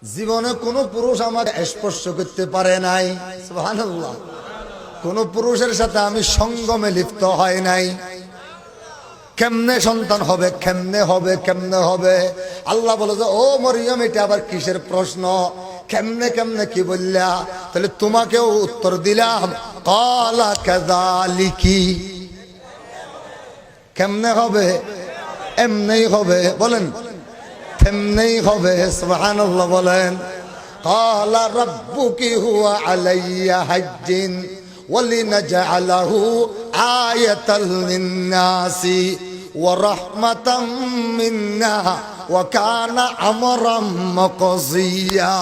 জীবনে কোনো পুরুষ আমাকে স্পর্শ করতে পারে নাই, সুবহানাল্লাহ। কোন পুরুষের সাথে আমি সঙ্গমে লিপ্ত হয় নাই। কেমনে সন্তান হবে, কেমনে হবে, কেমনে হবে? আল্লাহ বলে যে ও মরিয়ম, এটা আবার কিসের প্রশ্ন? কেমনে কেমনে কি বললা? তাহলে তোমাকেও উত্তর দিলাম, ক্বালা কাযালিকি। কেমনে হবে? এমনেই হবে। বলেন তেমনেই হবে। সুবহানাল্লাহ বলেন। ক্বালা রাব্বুকি হুয়া আলাইয়া হাজ্জিন ওয়ালিনাজআলাহু আয়াতাল লিন্নাসি ওয়া রাহমাতাম মিন্না ওয়া কানা আমরাম মাকযিয়া।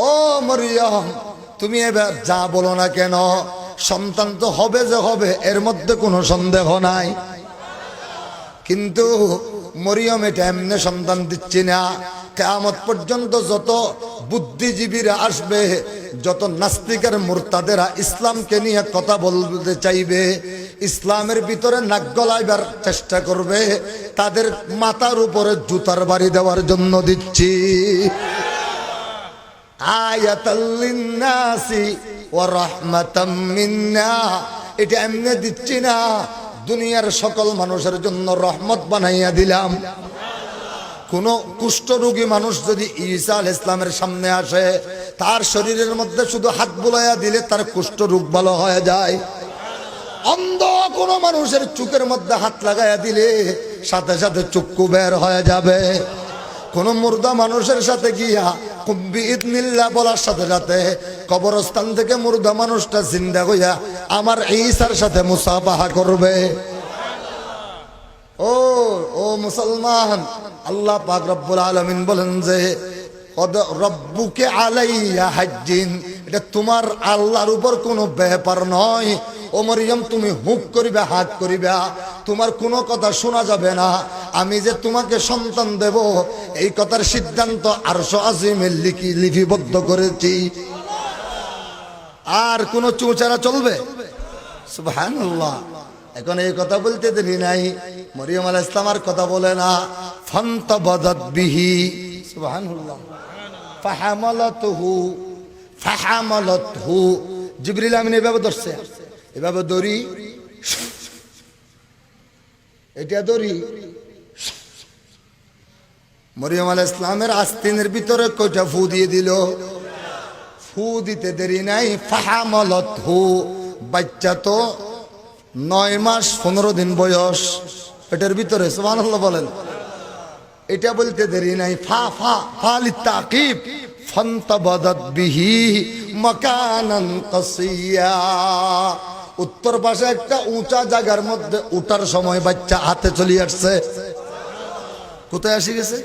ও মরিয়ম, তুমি এবার যা বলো না কেন, সন্তান তো হবে যে হবে, এর মধ্যে কোনো সন্দেহ নাই। কিন্তু মরিয়ম এটা এমনি সন্তান দিচ্ছি না। কিয়ামত পর্যন্ত যত বুদ্ধিজীবীরা আসবে, যত নাস্তিকের মুরতাদেরা ইসলামকে নিয়ে কথা বলতে চাইবে, ইসলামের ভিতরে নাক গলাইবার চেষ্টা করবে, তাদের মাথার উপরে জুতার বাড়ি দেওয়ার জন্য দিচ্ছি। আয়াতাল লিন্নাসি ওয়া রাহমাতাম মিন্না, এটা এমনি দিচ্ছি না, দুনিয়ার সকল মানুষের জন্য রহমত বানাইয়া দিলাম। কোন কুষ্ঠরোগী মানুষ যদি ঈসা আলাইহিস সালামের সামনে আসে, তার শরীরের মধ্যে শুধু হাত বুলাইয়া দিলে তার কুষ্ঠরোগ ভালো হয়ে যায়। অন্ধ কোন মানুষের চোখের মধ্যে হাত লাগাইয়া দিলে সাথে সাথে চক্ষু বের হয়ে যাবে। কোন মুর্দা মানুষের সাথে গিয়া বিইذনিল্লাহ বলার সাথে সাথে কবরস্থান থেকে মুর্দা মানুষটা জিন্দা হইয়া আমার ঈসার সাথে মুসাফাহা করবে। ও ও মুসলমান, আল্লাহ পাক রব্বুল আলামিন বলেন যে রব্বুকে আলাইয়া হাজ্জিন, এটা তোমার আল্লাহর উপর কোনো ব্যাপার নয়। ও মরিয়ম, তুমি হুক করিবে, হাত করিবা, তোমার কোনো কথা শোনা যাবে না। আমি যে তোমাকে সন্তান দেব, এই কথার সিদ্ধান্ত আরশ আজিমে লিপিবদ্ধ করেছি। আর কোনো চুচারা চলবে? সুবহানাল্লাহ। এখন এই কথা বলতে দেরি নাই। মরিয়ম আলাইহিস সালাম আর কথা বলে না। ফান্তাবাদাত বিহি, সুবহানাল্লাহ, ফাহামালাতহু। জিবরিল আমিন এভাবে ধরছে, এভাবে দড়ি, এটা দড়ি। মরিয়ম আলাইহিস সালামের আস্তিনের ভিতরে কয়টা ফু দিয়ে দিল? ফু দিতে দেরি নাই। ফাহামালাতহু, বাচ্চা তো 9 মাস 15 দিন বয়স পেটের ভিতরে, সুবহানাল্লাহ বলেন। এটা বলতে দেরি নাই। ফা ফা ফালিতাকিব, ফান্তাবাদাত বিহি মাকানান কাসিয়া। উত্তর পাশে একটা উঁচা জায়গার মধ্যে উঠার সময় বাচ্চা হাতে চলে আসছে। কোথায় আসি গেছে?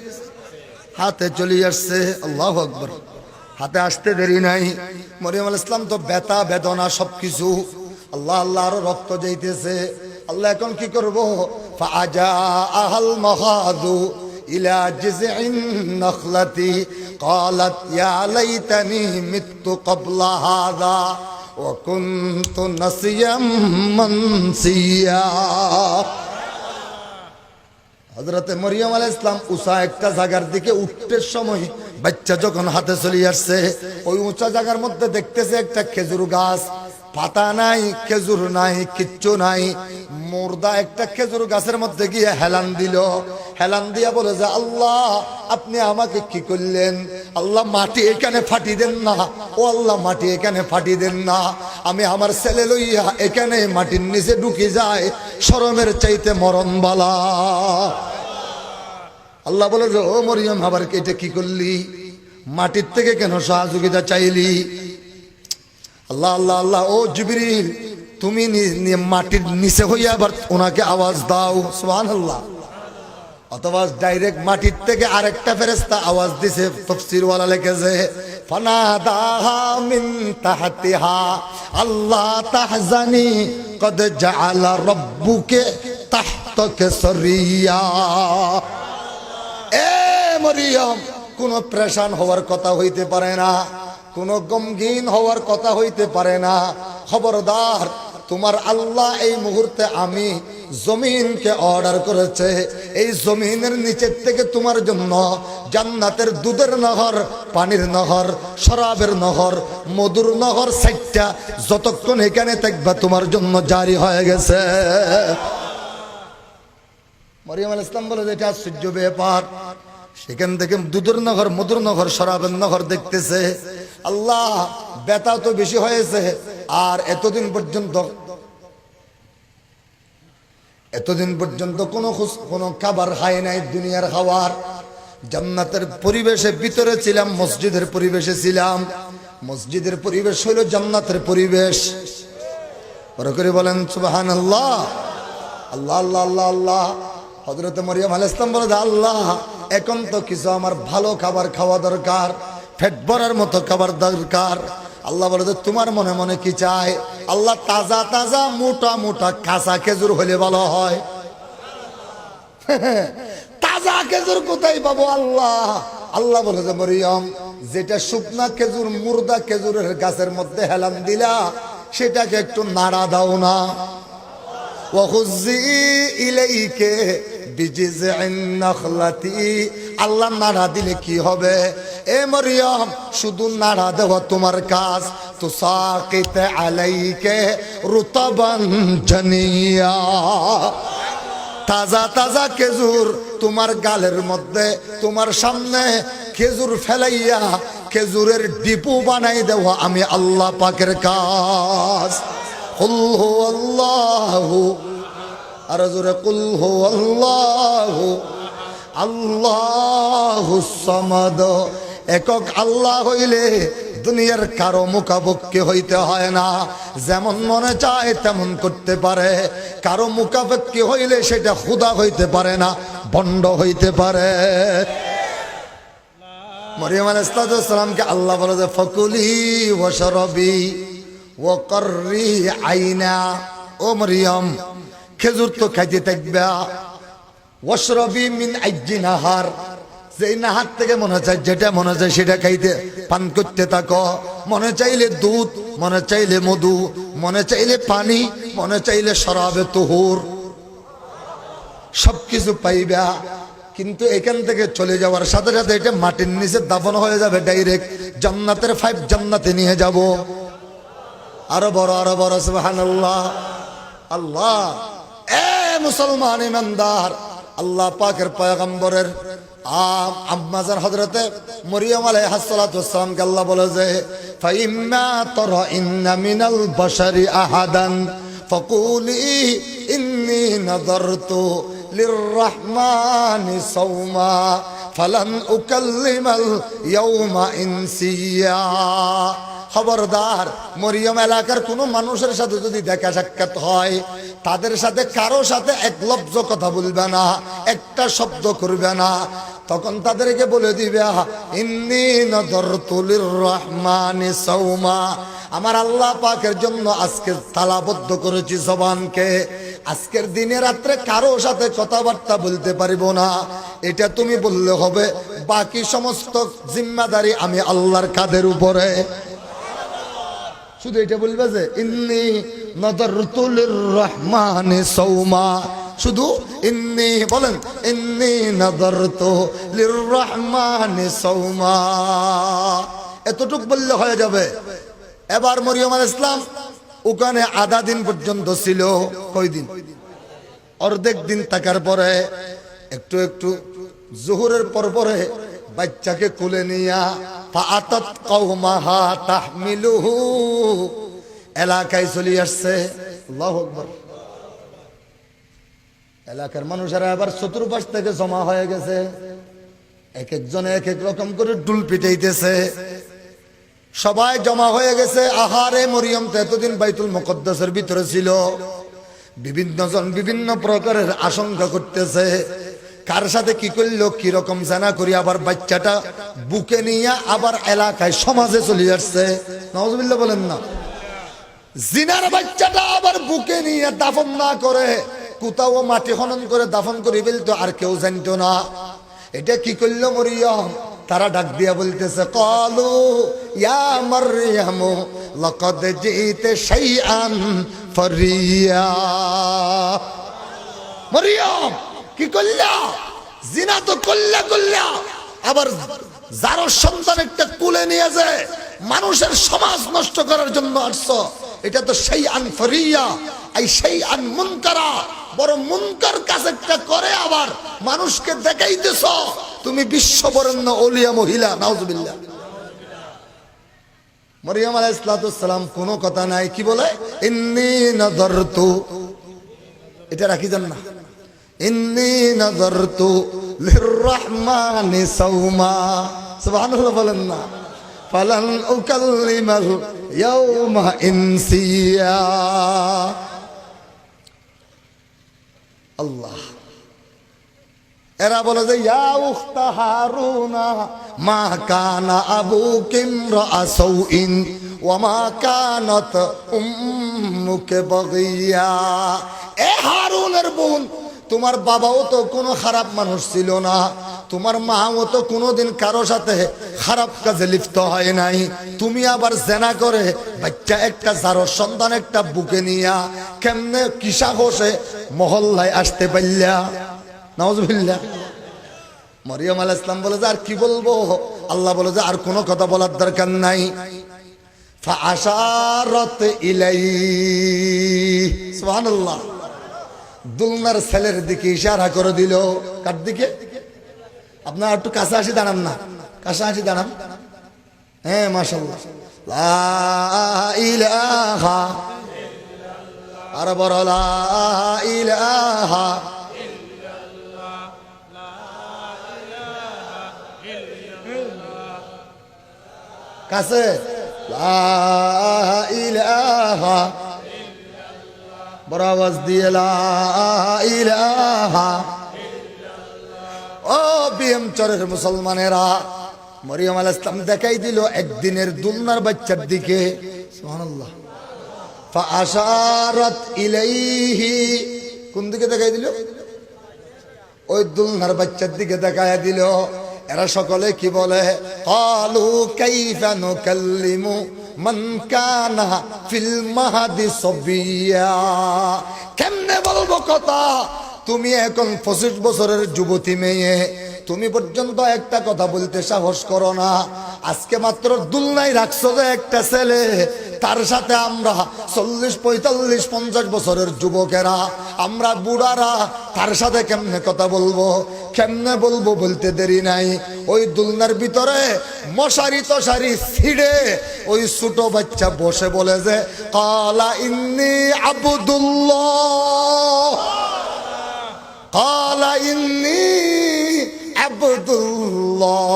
হাতে চলে আসছে। আল্লাহু আকবার। হাতে আসতে দেরি নাই। মরিয়ম আলাইহিস সালাম তো ব্যথা বেদনা সবকিছু, আল্লাহ আল্লাহ, আরো রক্ত যাইতেছে। আল্লাহ এখন কি করব? ফাজা আহল মাহাদু ইলা জিযইন নাখলাতি ক্বালাত ইয়া লাইতানি মিততু ক্বাবলা হাযা ওয়া কুনতু নাসিয়াম মানসিয়া। হযরতে মরিয়ম আলাইহিস সালাম উঁচা একটা জায়গার দিকে উঠতে সময় বাচ্চা যখন হাতে চলে আসছে, ওই উঁচা জায়গার মধ্যে দেখতেছে একটা খেজুর গাছ, পাতা নাই, খেজুর নাই, কিচ্ছু নাই। মুর্দা একটা খেজুর গাছের মধ্যে গিয়ে হেলান দিল। হেলান দিয়া বলে যে আল্লাহ, আপনি আমাকে কি করলেন? আল্লাহ, মাটি এখানে ফাটি দেন না। ও আল্লাহ, মাটি এখানে ফাটি দেন না। আমি আমার ছেলে লইয়া এখানে মাটির নিচে ঢুকে যায়, শরমের চাইতে মরণ বালা। আল্লাহ বলে যে ও মরিয়ম, আবার এটা কি করলি? মাটির থেকে কেন সহযোগিতা চাইলি? আল্লাহ আল্লাহ আল্লাহ, ও জিবরিল, তুমি মাটির নিচে হইয়া আবার ওনাকে আওয়াজ দাও। সুবহানাল্লাহ। অথবা ডাইরেক্ট মাটির থেকে আরেকটা ফেরেশতা আওয়াজ দিছে। তাফসীর ওয়ালা লিখেছে ফানাদাহা মিন তাহতিহা আল্লাহ তাহজানি কদ জাআলা রাব্বুকে তাহতাকে সরিয়া। এ মরিয়ম, কোনো প্রেশান হওয়ার কথা হইতে পারে না, কোনো গমগীন হওয়ার কথা হইতে পারে না। খবরদার, তোমার আল্লাহ এই মুহূর্তে আমি জমিনকে অর্ডার করেছে, এই জমিনের নিচের থেকে তোমার জন্য জান্নাতের দুধের নহর, পানির নহর, শরাবের নহর, মধুর নহর 4টা যতক্ষণ এখানে থাকবা তোমার জন্য জারি হয়ে গেছে। মরিয়ম আলাইহিস সালাম বলে, এটা আশ্চর্য ব্যাপার। সেখান থেকে দুধের নহর, মধুর নহর, শরাবের নহর দেখতেছে। আল্লাহ, ব্যথা তো বেশি হয়েছে, আর এতদিন পর্যন্ত কোনো খাবার খায় নাই দুনিয়ার খাবার। জান্নাতের পরিবেশে ভিতরে ছিলাম, মসজিদের পরিবেশে ছিলাম। মসজিদের পরিবেশ হইল জান্নাতের পরিবেশ। বড় করে বলেন সুবহানাল্লাহ। আল্লাহ আল্লাহ আল্লাহ আল্লাহ। হযরত মরিয়ম আলাইহিস সালাম বলে, আল্লাহ, এখন তো কিছু আমার ভালো খাবার খাওয়া দরকার, পেট ভরার মতো খাবার দরকার। আল্লাহ বলে, তোমার মনে মনে কি চায়? আল্লাহ, তাজা তাজা মোটা মোটা কাঁচা খেজুর হলে ভালো হয়। তাজা খেজুর কোথায় পাবো আল্লাহ? আল্লাহ বলে যে, মরিয়ম, যেটা শুকনা খেজুর, মুর্দা খেজুরের গাছের মধ্যে হেলান দিলা, সেটাকে একটু নাড়া দাও না। আল্লাহ নাড়া দিলে কি হবে? এ মরিয়ম, শুধু নাড়া দেওয়া তোমার কাজ। তুসাকিতে আলাইকে রুতাবান জানিয়া, তাজা তাজা খেজুর তোমার গালের মধ্যে, তোমার সামনে খেজুর ফেলাইয়া খেজুরের ডিপু বানাই দেওয়া আমি আল্লাহ পাকের কাজ। কুল হুয়াল্লাহু, আর জোরে কুল হুয়াল্লাহু আল্লাহুস সামাদ। একক আল্লাহ হইলে দুনিয়ার কারো মুখাপেক্ষী হইতে হয় না, যেমন মনে চায় তেমন করতে পারে। কারো মুখাপেক্ষী হইলে সেটা খুদা হইতে পারে না, ভণ্ড হইতে পারে। মরিয়ম আলাইহিস সালামকে আল্লাহ বলে যে, ফাকুলি ওয়াশরাবি ওয়াকর্রি আইনা। ও মরিয়ম, খেজুর তো খাইতে থাকবা। ওয়াশরাবি মিন আইজি নাহার, যেই নাহার থেকে মনে চায়, যেটা মনে চায় সেটা খাইতে পান করতে থাকো। মনে চাইলে দুধ, মনে চাইলে মধু, মনে চাইলে পানি, মনে চাইলে শরাবে তুহুর, সবকিছু পাইবা। কিন্তু এখান থেকে চলে যাওয়ার সাথে সাথে এটা মাটির নিচে দাফন হয়ে যাবে, ডাইরেক্ট জান্নাতের 5 জান্নাতে নিয়ে যাব। আরো বড় সুবহানাল্লাহ। আল্লাহ, এ মুসলমান ইমানদার, আল্লাহ পাকের পয়গম্বরের আম্মাজান হযরতে মরিয়ম আলাইহিস সালাতু ওয়াস সালামকে আল্লাহ বলে যে, ফাইম্মা তারাইন্না মিনাল বাশারি আহাদান ফাকুলি ইন্নী নাযারতু লিররহমানি সাওমা ফালান উকাল্লিমাল ইয়াওমা ইনসিয়া। খবরদার, মরিয়ম এলাকার কোনো মানুষের সাথে যদি দেখা সাক্ষাৎ হয়, তাদের সাথে কারো সাথে এক লফজ কথা বলবে না, একটা শব্দ করবে না। তখন তাদেরকে বলে দিবে, ইন্নী নাযারতু লিররহমানি সাওমা, আমার আল্লাহ পাকের জন্য আজকে তালাবদ্ধ করেছি জবানকে। আজকের দিনে রাত্রে কারো সাথে কথাবার্তা বলতে পারিব না, এটা তুমি বললে হবে। বাকি সমস্ত জিম্মাদারি আমি আল্লাহর কাঁধের উপরে। শুধু এটা বলবে যে, ইন্নী নাযারতু লিররহমানি সাওমা, শুধু ইন্নী বলেন, ইন্নী নাযারতু লিররহমানি সাওমা, এতটুক বললে হয়ে যাবে। এবার মরিয়ম আলাইহিস সালাম ওখানে আধা দিন পর্যন্ত ছিল। কয়দিন? অর্ধেক দিন থাকার পরে একটু একটু জোহরের পরে বাচ্চাকে কোলে নিয়া ফাআতাত কওমাহা তাহমিলুহু, এলাকায় চলে আসছে। আল্লাহু আকবার। এলাকার মানুষেরা আবার চতুর্পাশ থেকে জমা হয়ে গেছে, এক একজনে এক এক রকম করে ডুল পিটাইতেছে। সবাই জমা হয়ে গেছে। আহারে, মরিয়ম তো এতদিন বাইতুল মুকদ্দাসের ভিতরে ছিল। বিভিন্ন জন বিভিন্ন প্রকারের আশঙ্কা করতেছে, কার সাথে কি করলো, কি রকম জানা করি। আবার বাচ্চাটা বুকে নিয়ে আবার এলাকায় সমাজে চলে আসছে। নাউজুবিল্লাহ বলেন না। জিনার বাচ্চাটা আবার বুকে নিয়ে দাফন না করে কোথাও মাটি খনন করে দাফন করে ফেলতো, আর কেউ জানতো না। এটা কি করলো মরিয়ম? তারা ডাক দিয়া বলতেছে, ক্বালু ইয়া মারইয়ামু লাকাদ জিইতা শাইআন ফরিয়া। মরিয়ম কি করলা? জিনা তো করলা, আবার যার সন্তান একটা কুলে নিয়ে যায় মানুষের সমাজ নষ্ট করার জন্য আসছো। এটা তো সেই আন ফরিয়া, এই সেই আন মুনকারা, বড় মুনকার কাজ একটা করে আবার মানুষকে দেখাইতেছ তুমি বিশ্ববরেণ্য ওলিয়া মহিলা। নাউজুবিল্লাহ। মরিয়ম আলাইহিস সালাম কোনো কথা নাই, কি বলে? ইন্নী নাযারতু, এটা রাখি যান না, ইন্নী নাযারতু লিররহমানি সাওমা। সুবহানাল্লাহ বলেন না। ফালান উকাল্লিমাল ইয়াওমা ইনসিয়া। আল্লাহ। এরা বলে যে ইয়া উখতা হারুনা মা কানা আবুকি ইমরাআ সাউইন ওয়া মা কানাত উম্মুকে বাগিয়া। এ হারুনের বোন, তোমার বাবাও তো কোনো খারাপ মানুষ ছিল না, তোমার মাও তো কোনোদিন কারো সাথে খারাপ কাজে লিপ্ত হয় নাই। তুমি আবার জেনা করে বাচ্চা একটা যারো সন্তান একটা বুকে নিয়া কেমনে কিসা হোসে মহল্লায় আসতে পারলা? নাউজুবিল্লাহ। মরিয়ম আলাইহিস সালাম বলে যে আর কি বলবো? আল্লাহ বলে যে আর কোনো কথা বলার দরকার নাই। ফাআশারাত ইলাইহি। সুবহানাল্লাহ। দুলনার ছেলের দিকে ইশারা করে দিল। কার দিকে? আপনার একটু কাছে আসি দাঁড়ান না, কাছে আসি দাঁড়ান। হ্যাঁ মাশাআল্লাহ। লা ইলাহা, আর বড় লা ইলাহা কাছে, লা ইলাহা, বড় আওয়াজ দিয়ে লা ইলাহা। ও বিএম চরের মুসলমানেরা, মরিয়ম আলাইহিস সালাম দেখাই দিল একদিনের দুলনার বাচ্চার দিকে। সুবহানাল্লাহ। ফাআশারাত ইলাইহি, কোন দিকে দেখাই দিল? ওই দুলনার বাচ্চার দিকে দেখায় দিল। এরা সকলে কি বলে? ক্বালু কাইফা নুকাল্লিমু মান কানা ফিল মাহদি সাবিয়া। কেমনে বলবো কথা? তুমি এখন 25 বছরের যুবতী মেয়ে, তুমি পর্যন্ত একটা কথা বলতে সাহস করো না। আজকে মাত্র দুলনায় রাখছো যে একটা ছেলে, তার সাথে আমরা 40, 45, 50 বছরের যুবকেরা, আমরা বুড়ারা তার সাথে কেমনে কথা বলবো? কেমনে বলবো বলতে দেরি নাই। ওই দুলনার ভিতরে মশারি তশারি ছিড়ে ওই ছোট বাচ্চা বসে বলে যে কালা ইন্নী আবদুল্লাহ, কালা ইন্নী আবদুল্লাহ।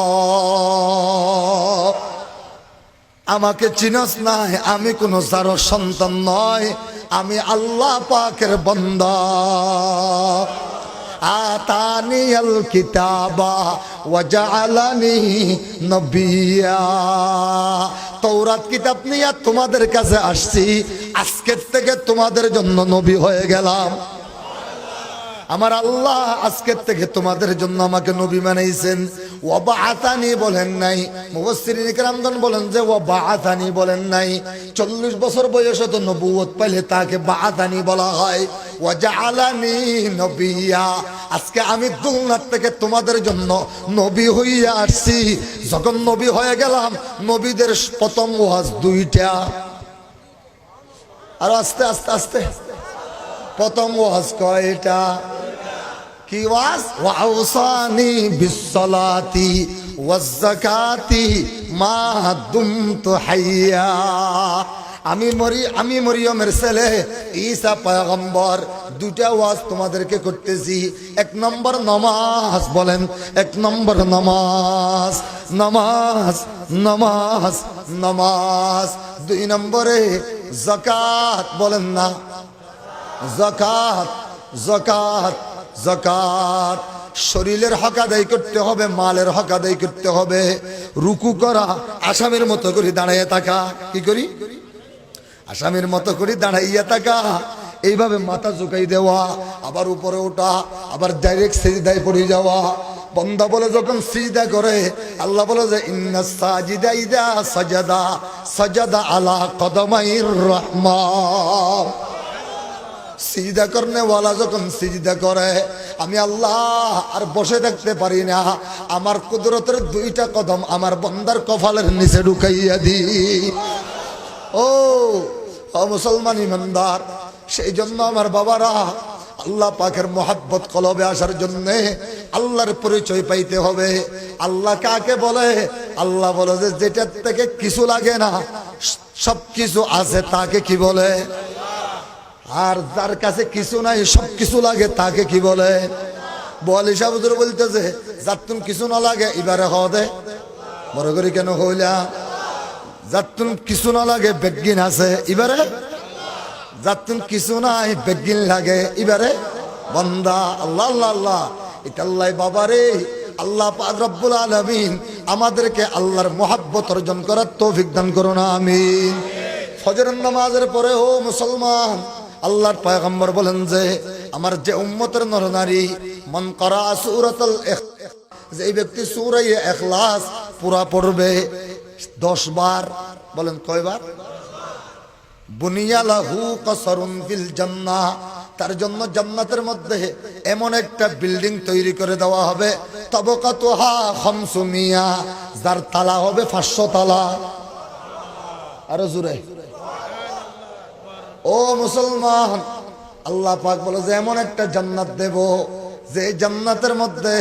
আমাকে চিনস নাই, আমি কোন যারো সন্তান নয়, আমি আল্লাহ পাকের বান্দা। আতানিয়াল কিতাবা ওয়া জাআলানি নবিয়্যা। তাওরাত কিতাব নিয়ে তোমাদের কাছে আসছি, আজকের থেকে তোমাদের জন্য নবী হয়ে গেলাম। আমার আল্লাহ আজকের থেকে তোমাদের জন্য আমাকে নবী বানাইছেন। ওয়া বাআতানি বলেন নাই, মুফাসসিরিন ইকরামগণ বলেন যে ওয়া বাআতানি বলেন নাই। 40 বছর বয়সে তো নবুয়ত পাইলে তাকে বাআতানি বলা হয়। ওয়া জাআলানি নবিয়্যা, আজকে আমি দুলনার থেকে তোমাদের জন্য নবী হইয়া আসছি। যখন নবী হয়ে গেলাম, নবীদের প্রথম ওয়াজ 2টা। আর আস্তে আস্তে আস্তে প্রথম ওয়াজ কয়টা? কি ওয়াজ? ওয়া আওসানি বিসসালাতি ওয়াজ যাকাতি মা দুমতু হাইয়া। আমি মরিয়মের ছেলে ঈসা পয়গম্বর, 2টা ওয়াজ তোমাদেরকে করতেছি। 1 নম্বর নামাজ, বলেন 1 নম্বর নামাজ, নামাজ নামাজ নামাজ। 2 নম্বরে যাকাত, বলেন না যাকাত যাকাত যাকাত। শরীরের হক আদায় করতে হবে, মালের হক আদায় করতে হবে। রুকু করা, আসামের মতো করে দাঁড়াইয়া থাকা। কি করি? আসামের মতো করে দাঁড়াইয়া থাকা, এইভাবে মাথা ঝুঁকাই দেওয়া, আবার উপরে ওঠা, আবার ডাইরেক্ট সিজদায় পড়ে যাওয়া। বান্দা বলে যখন সিজদা করে, আল্লাহ বলে যে ইন্নাস সাজিদা ইযা সাজাদা সাজাদা আলা কদমাইর রহমান। সিজদা করনেওয়ালা যখন সিজদা করে আমি আল্লাহ আর বসে থাকতে পারি না, আমার কুদরতের দুইটা কদম আমার বান্দার কপালের নিচে ঢুকাইয়া দি। ও মুসলমান ইমানদার, সেই জন্য আমার বাবারা আল্লাহ পাকের মোহাব্বত কলবে আসার জন্য আল্লাহর পরিচয় পাইতে হবে। আল্লাহ কাকে বলে? আল্লাহ বলে যে যেটার থেকে কিছু লাগে না সব কিছু আছে তাকে কি বলে? আর যার কাছে কিছু নাই সব কিছু লাগে তাকে কি বলে? বলি সাহুজুর বলতেছে যার তুমি কিছু না লাগে এবারে হদে বড় করে কেন হইলা? যার তুমি কিছু না লাগে বেগিন আছে এবারে, যার তুমি কিছু নাই বেগিন লাগে এবারে বান্দা। আল্লাহ আল্লাহ আল্লাহ, এটা আল্লাহ বাবারে। আল্লাহ পাক রব্বুল আলামিন আমাদেরকে আল্লাহর মোহাব্বত অর্জন করার তৌফিক দান করুন, আমিন। ফজরের নামাজের পরে ও মুসলমান, আল্লাহর পয়গম্বর বলেন যে আমার যে উম্মতের নরনারী মান করা সূরাতুল ইখলাস, যে ব্যক্তি সূরা ইখলাস পুরা পড়বে 10 বার, বলেন কয়বার? বুনিয়া লাহু কসরুন ফিল জান্নাহ, তার জন্য জান্নাতের মধ্যে এমন একটা বিল্ডিং তৈরি করে দেওয়া হবে তাবাকাতুহা 500, যার তালা হবে 500 তালা। আরো জোরে ও মুসলমান, আল্লাহ পাক বলে যে এমন একটা জান্নাত দেব যে জান্নাতের মধ্যে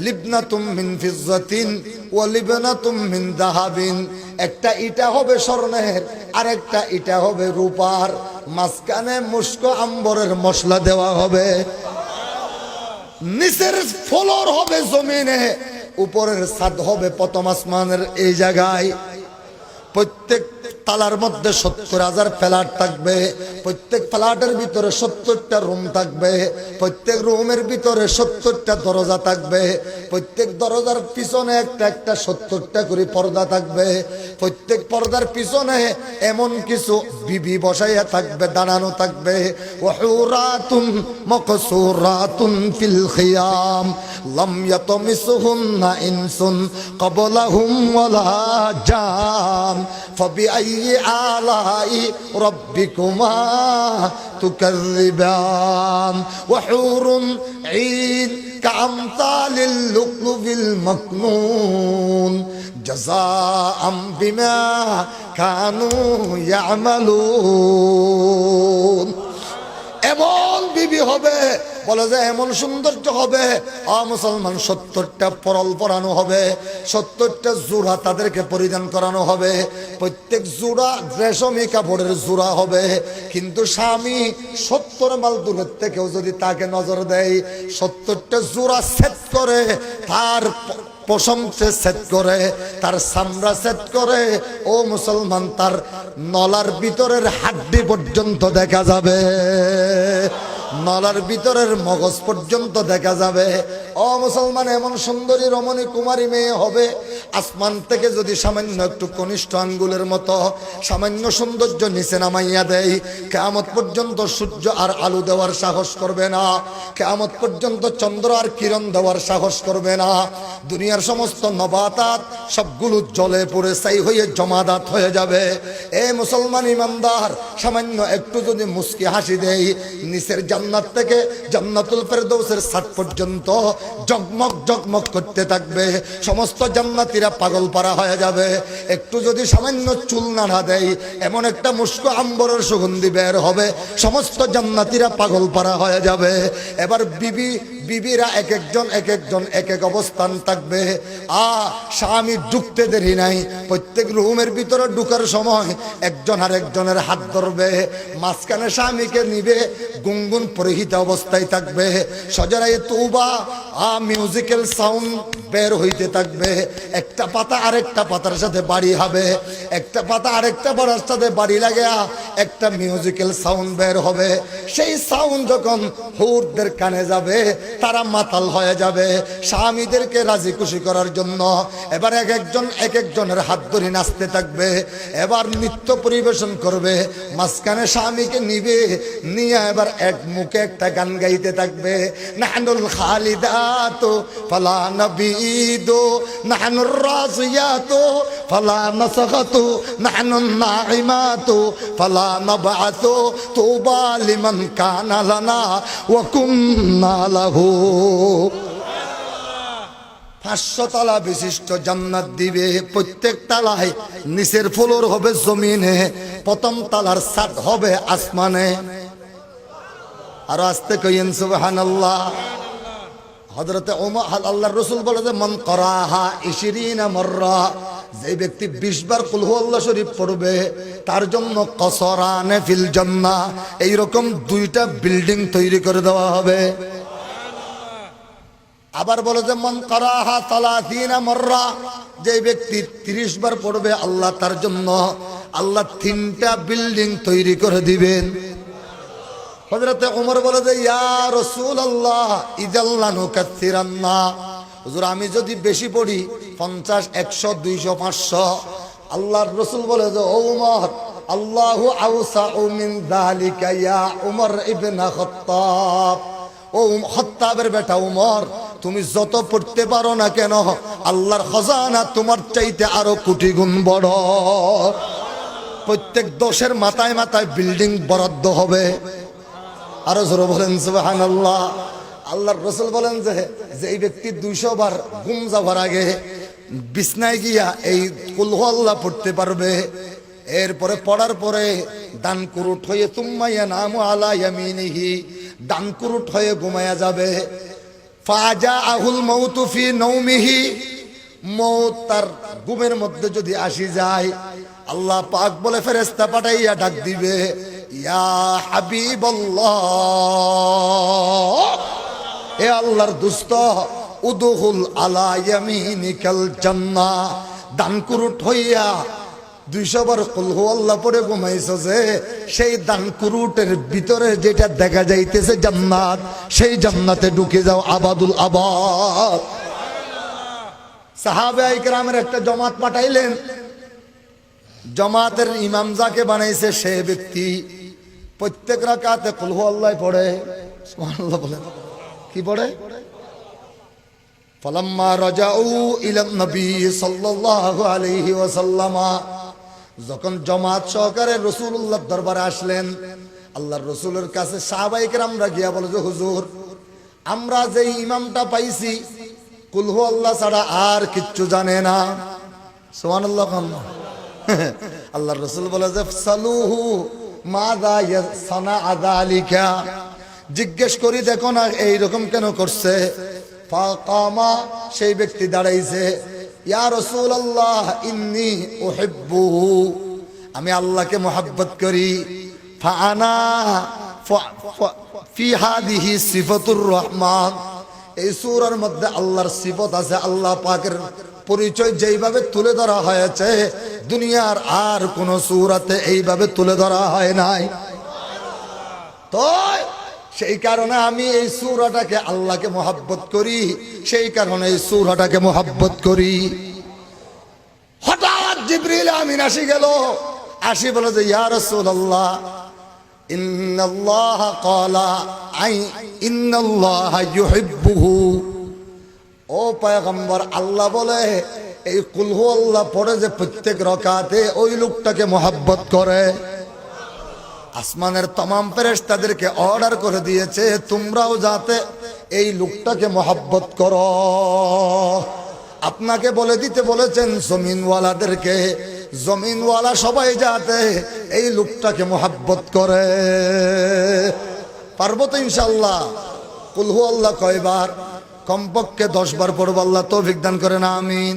লিবনাতুম মিন ফিজ্জাতিন ওয়া লিবনাতুম মিন যাহাবিন, একটা ইটা হবে স্বর্ণের আর একটা ইটা হবে রূপার, মাঝখানে মুস্ক আম্বরের মশলা দেওয়া হবে, নিচের ফ্লোর হবে জমিনে, উপরের ছাদ হবে প্রথম আসমানের এই জায়গায়। প্রত্যেক তালার মধ্যে 70,000 ফ্ল্যাট থাকবে, প্রত্যেক ফ্ল্যাটের ভিতরে 70টা রুম থাকবে, প্রত্যেক রুমের ভিতরে 70টা দরজা থাকবে, প্রত্যেক দরজার পিছনে একটা একটা 70টা করে পর্দা থাকবে, প্রত্যেক পর্দার পিছনে এমন কিছু বিবি বসাইয়া থাকবে, দাঁড়ানো থাকবে। ওয়াহুরাতুন মাকসুরাতুন ফিল খিয়াম লাম ইয়াতমিসহুন্না ইনসুন ক্বাবলাহুম ওয়ালা জান ফাবিআই আলাই রাব্বিকুমা তুকাযযিবান ওয়াহুরুন ঈন কামসালিল লুকলুবিল মাকনুন জাযাআম বিমা কানু ইয়ামালুন। এমন বিবি হবে, বলে যে এমন সৌন্দর্য হবে, মুসলমান 70টা পরল পরানো হবে, 70টা জোড়া তাদেরকে পরিধান করানো হবে, প্রত্যেক জোড়া রেশমি কাপড়ের জোড়া হবে। কিন্তু স্বামী 70 মাইল দূরের থেকেও যদি তাকে নজর দেয়, 70টা জোড়া সেট করে তার পশম সেট করে, তার চামড়া সেট করে, ও মুসলমান তার নলার ভিতরের হাড্ডি পর্যন্ত দেখা যাবে, নলার ভিতরের মগজ পর্যন্ত দেখা যাবে। ও মুসলমান, এমন সুন্দরী রমণী কুমারী মেয়ে হবে, আসমান থেকে যদি সামান্য একটু কনিষ্ঠ আঙ্গুলের মতো সামান্য সৌন্দর্য নিচে নামাইয়া দেয়, কিয়ামত পর্যন্ত সূর্য আর আলো দেওয়ার সাহস করবে না, কিয়ামত পর্যন্ত চন্দ্র আর কিরণ দেওয়ার সাহস করবে না। দুনিয়ার সমস্ত নবাতাত সবগুলো জলে পড়ে ছাই হয়ে জমাদাত হয়ে যাবে। এ মুসলমান ইমানদার, সামান্য একটু যদি মুস্কি হাসি দেই, নিচের জান্নাত থেকে জান্নাতুল ফেরদৌসের ছাদ পর্যন্ত জগমগ জগমগ করতে থাকবে, সমস্ত জান্নাতীরা পাগল পারা হয়ে যাবে। একটু যদি সামান্য চুল নাড়া দেয়, এমন একটা মুস্ক আম্বরের সুগন্ধি বের হবে, সমস্ত জান্নাতীরা পাগল পারা হয়ে যাবে। এবার বিবিরা এক একজন এক এক অবস্থান থাকবে। স্বামী ঢুকতে দেরি নাই, প্রত্যেক রুমের ভিতরে ঢুকার সময় একজন আর একজনের হাত ধরবে, মাঝখানে স্বামীকে নিবে, গুনগুন পরিহিত অবস্থায় থাকবে, সজরায়ে তওবা মিউজিক্যাল সাউন্ড বের হইতে থাকবে, একটা পাতা আরেকটা পাতার সাথে বাড়ি হবে, একটা পাতা আরেকটা পাতার সাথে বাড়ি লাগে, একটা মিউজিক্যাল সাউন্ড বের হবে। সেই সাউন্ড যখন হুরদের কানে যাবে, তারা মাতাল হয়ে যাবে স্বামীদেরকে রাজি খুশি করার জন্য। এবার এক একজনের হাত ধরে নাচতে থাকবে, এবার নৃত্য পরিবেশন করবে, মাঝখানে স্বামীকে নিবে, নিয়ে এবার এক মুখে একটা গান গাইতে থাকবে, নাহনুল খালিদাতু ফালা নাবিদু নাহনুর রাজিয়াতু ফালা নাসগাতু নাহনু নাইমাতু ফালা নাবআতু তুবা লিমান কানা লানা ওয়া কুন্না লাহু। 500 তলা বিশিষ্ট জান্নাত দিবে, প্রত্যেক তালায় নিচের ফ্লোর হবে জমিনে, প্রথম তালার ছাদ হবে আসমানে। আর আস্তে কইয়েন সুবহানাল্লাহ। হযরতে ওমর আল্লাহর রাসূল বলে যে মান করাহা 20 মাররা, যে ব্যক্তি 20 বার কুল হুয়াল্লাহ শরীফ পড়বে তার জন্য কসরানে ফিল জান্নাহ, এইরকম 2টা বিল্ডিং তৈরি করে দেওয়া হবে। আবার বলে যে মান করাহা 30 মাররা, যে ব্যক্তি 30 বার পড়বে আল্লাহ তার জন্য আল্লাহ 3টা বিল্ডিং তৈরি করে দিবেন। হযরতে ওমর বলে যে ইয়া রাসূলুল্লাহ ইদাল্লা নুকাসসিরান্না, হুজুর আমি যদি বেশি পড়ি 50 100 200 500। আল্লাহর রাসূল বলে যে ও ওমর আল্লাহু আওসাউ মিন যালিকা ইয়া উমর ইবনে খাত্তাব, ও খাত্তাবের বেটা উমর তুমি যত পড়তে পারো না কেন আল্লাহর খাজানা তোমার চাইতে আরো কোটি গুণ বড়। প্রত্যেক 10-এর মাথায় মাথায় বিল্ডিং বরাদ্দ হবে। আরো জোরে বলেন সুবহানাল্লাহ। আল্লাহর রাসূল বলেন যে যেই ব্যক্তি 200 বার ঘুম যাওয়ার আগে বিছনায় গিয়া এই কুল হুয়াল্লাহ পড়তে পারবে, এরপরে পড়ার পরে ডান কুরুট হয়ে তুম্মা ইয়ানামু আলা ইয়ামিনিহি, ডান কুরুট হয়ে ঘুমায়া যাবে। ফাজাআহুল মাউতু ফি নাওমিহি, মউত তার ঘুমের মধ্যে যদি আসি যায় আল্লাহ পাক বলে ফেরেশতা পাঠাইয়া ডাক দিবে ইয়া হাবিবাল্লাহ, এ আল্লাহর দোস্ত উদখুল আলা ইয়ামিনিকাল জান্নাহ, ডান কুরুট হইয়া 200 বার কুল হুয়াল্লাহ পড়ে ঘুমাইছো যে সেই ডান কুরুটের ভিতরে যেটা দেখা যাইতেছে জান্নাত, সেই জান্নাতে ঢুকে যাও আবাদুল আবাদ। সাহাবায়ে ইকরামের একটা জমাত পাঠাইলেন, জমাতের ইমাম যাকে বানাইছে সে ব্যক্তি প্রত্যেক রাকাতে কুল হুয়াল্লাহ পড়ে। সুবহানাল্লাহ বলেন, কি পড়ে? ফালাম্মা রাজাউ ইলান নবী সাল্লাল্লাহু আলাইহি ওয়াসাল্লাম, যখন জমাত সহকারে রাসূলুল্লাহর দরবারে আসলেন আল্লাহর রাসূলের কাছে সাহাবায়ে কেরামরা গিয়া বলে যে হুজুর আমরা যে ইমামটা পাইছি কুল হুয়াল্লাহ ছাড়া আর কিচ্ছু জানে না। সুবহানাল্লাহ। আল্লাহর রাসূল বলে যে সালুহু মাযা ইয়াসনা যালিকা, জিজ্ঞেস করি দেখো না এইরকম কেন করছে। ফাকামা, সেই ব্যক্তি দাঁড়াইছে, ইয়া রাসূলুল্লাহ ইন্নী উহিব্বুহু, আমি আল্লাহকে মুহাব্বত করি। ফাআনা ফি হাদিহি সিফাতুর রহমান, এই সূরার মধ্যে আল্লাহর সিফত আছে, আল্লাহ পাকের পরিচয় যেইভাবে তুলে ধরা হয়েছে দুনিয়ার আর কোন সূরাতে এইভাবে তুলে ধরা হয় নাই। তো সেই কারণে আমি এই সূরাটাকে আল্লাহকে মুহাব্বত করি, সেই কারণে এই সূরাটাকে মুহাব্বত করি। হঠাৎ জিবরিল আমিন আসি গেল, আসি বলে যে ইয়া রাসূলুল্লাহ ইন্নাল্লাহা ক্বালা ইন্নাল্লাহা ইউহিব্বুহু, ও পয়গম্বর আল্লাহ বলে এই কুল হুয়াল্লাহ পড়ে যে প্রত্যেক রাকাতে ওই লোকটাকে মুহাব্বত করে। আসমানের तमाम ফেরেশতাদেরকে অর্ডার করে দিয়েছে তোমরাও যাতে এই লোকটাকে মুহাব্বত করো। আপনাকে বলে দিতে বলেছেন জমিনওয়ালাদেরকে, জমিনওয়ালা সবাই যাতে এই লোকটাকে মুহাব্বত করে। পারবো তো ইনশাআল্লাহ? কুল হুয়াল্লাহ কয়বার? কমপক্ষে 10 বার পড়ব, আল্লাহ তৌফিক দান করেন, আমিন।